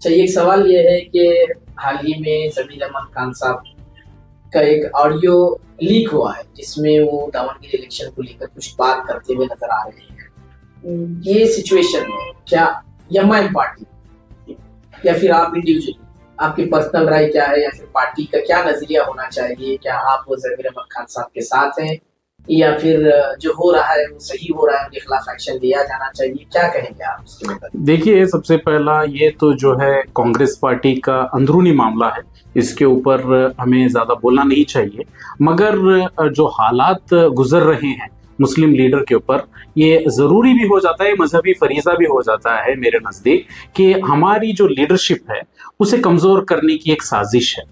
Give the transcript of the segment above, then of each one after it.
एक सवाल ये है कि हाल ही में जमीर अहमद खान साहब का एक ऑडियो लीक हुआ है जिसमें वो दावणगिरी इलेक्शन को लेकर कुछ बात करते हुए नजर आ रहे हैं। ये सिचुएशन में क्या एमआईएम पार्टी या फिर आप इंडिविजुअली, आपकी पर्सनल राय क्या है, या फिर पार्टी का क्या नजरिया होना चाहिए? क्या आप जमीर अहमद खान साहब के साथ हैं या फिर जो हो रहा है वो सही हो रहा है, उनके खिलाफ एक्शन लिया जाना चाहिए? क्या कहेंगे आप इसके बारे में? देखिए, सबसे पहला ये तो जो है कांग्रेस पार्टी का अंदरूनी मामला है, इसके ऊपर हमें ज़्यादा बोलना नहीं चाहिए। मगर जो हालात गुजर रहे हैं मुस्लिम लीडर के ऊपर, ये ज़रूरी भी हो जाता है, मजहबी फरीज़ा भी हो जाता है मेरे नज़दीक कि हमारी जो लीडरशिप है उसे कमज़ोर करने की एक साजिश है।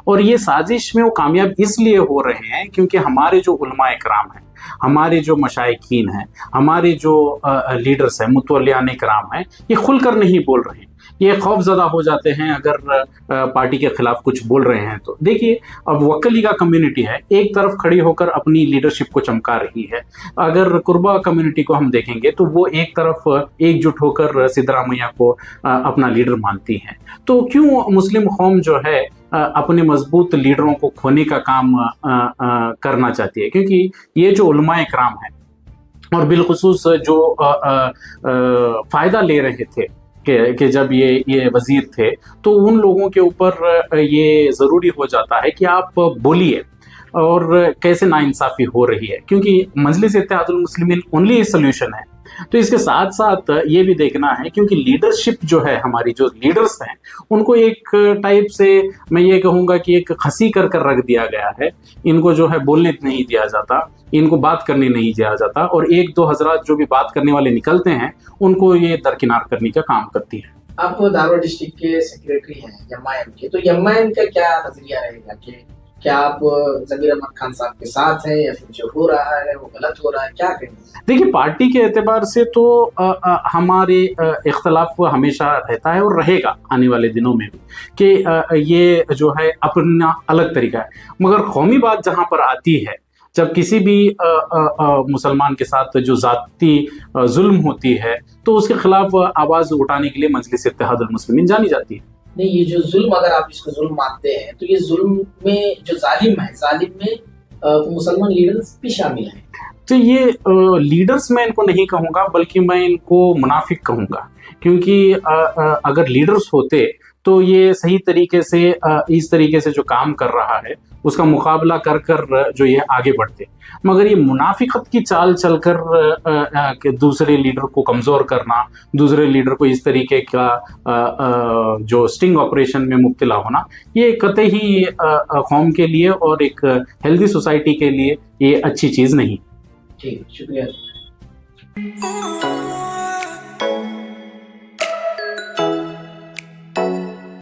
और ये साजिश में वो कामयाब इसलिए हो रहे हैं क्योंकि हमारे जो उलमाए कराम हैं, हमारे जो मशाइखीन हैं, हमारे जो लीडर्स हैं, मुतवल्लियान कराम हैं, ये खुलकर नहीं बोल रहे हैं। ये खौफजदा हो जाते हैं अगर पार्टी के खिलाफ कुछ बोल रहे हैं तो। देखिए, अब वक्कली का कम्युनिटी है, एक तरफ खड़ी होकर अपनी लीडरशिप को चमका रही है। अगर कुर्बा कम्युनिटी को हम देखेंगे तो वो एक तरफ एकजुट होकर सिद्धरामैया को अपना लीडर मानती हैं। तो क्यों मुस्लिम कौम जो है अपने मजबूत लीडरों को खोने का काम करना चाहती है? क्योंकि ये जो उलमाए कराम है और बिलखुसूस जो फ़ायदा ले रहे थे कि जब ये वजीर थे, तो उन लोगों के ऊपर ये ज़रूरी हो जाता है कि आप बोलिए और कैसे नाइंसाफ़ी हो रही है, क्योंकि मजलिस इत्तेहादुल मुस्लिमीन ओनली सॉल्यूशन है। तो इसके साथ साथ ये भी देखना है, क्योंकि लीडरशिप जो है, हमारी जो लीडर्स हैं, उनको एक टाइप से मैं ये कहूँगा कि एक खसी कर कर रख दिया गया है। इनको जो है बोलने नहीं दिया जाता, इनको बात करने नहीं दिया जाता, और एक दो हजरात जो भी बात करने वाले निकलते हैं उनको ये दरकिनार करने का काम करती है। आप धारवाड़ डिस्ट्रिक्ट के सेक्रेटरी हैं एमआईएम के, तो एमआईएम का क्या नजरिया रहेगा कि क्या आप जमीर अहमद खान साहब के साथ हैं या फिर जो हो रहा है वो गलत हो रहा है? क्या कहेंगे? देखिए, पार्टी के एतबार से तो हमारे इख्तलाफ हमेशा रहता है और रहेगा आने वाले दिनों में भी, कि ये जो है अपना अलग तरीका है। मगर कौमी बात जहाँ पर आती है, जब किसी भी मुसलमान के साथ जो जाती जुल्म होती है, तो उसके खिलाफ आवाज़ उठाने के लिए मजलिस इत्तेहादुल मुस्लिमीन जानी जाती है। नहीं, ये जो जुल्म, अगर आप इसको जुल्म मानते हैं, तो ये जुल्म में जो जालिम है, जालिम में मुसलमान लीडर्स भी शामिल हैं। तो ये लीडर्स मैं इनको नहीं कहूँगा, बल्कि मैं इनको मुनाफिक कहूँगा, क्योंकि अगर लीडर्स होते तो ये सही तरीके से इस तरीके से जो काम कर रहा है उसका मुकाबला कर कर जो ये आगे बढ़ते। मगर ये मुनाफिकत की चाल चलकर दूसरे लीडर को कमज़ोर करना, दूसरे लीडर को इस तरीके का जो स्टिंग ऑपरेशन में मुब्तला होना, ये कतई कौम के लिए और एक हेल्दी सोसाइटी के लिए ये अच्छी चीज़ नहीं। ठीक, शुक्रिया।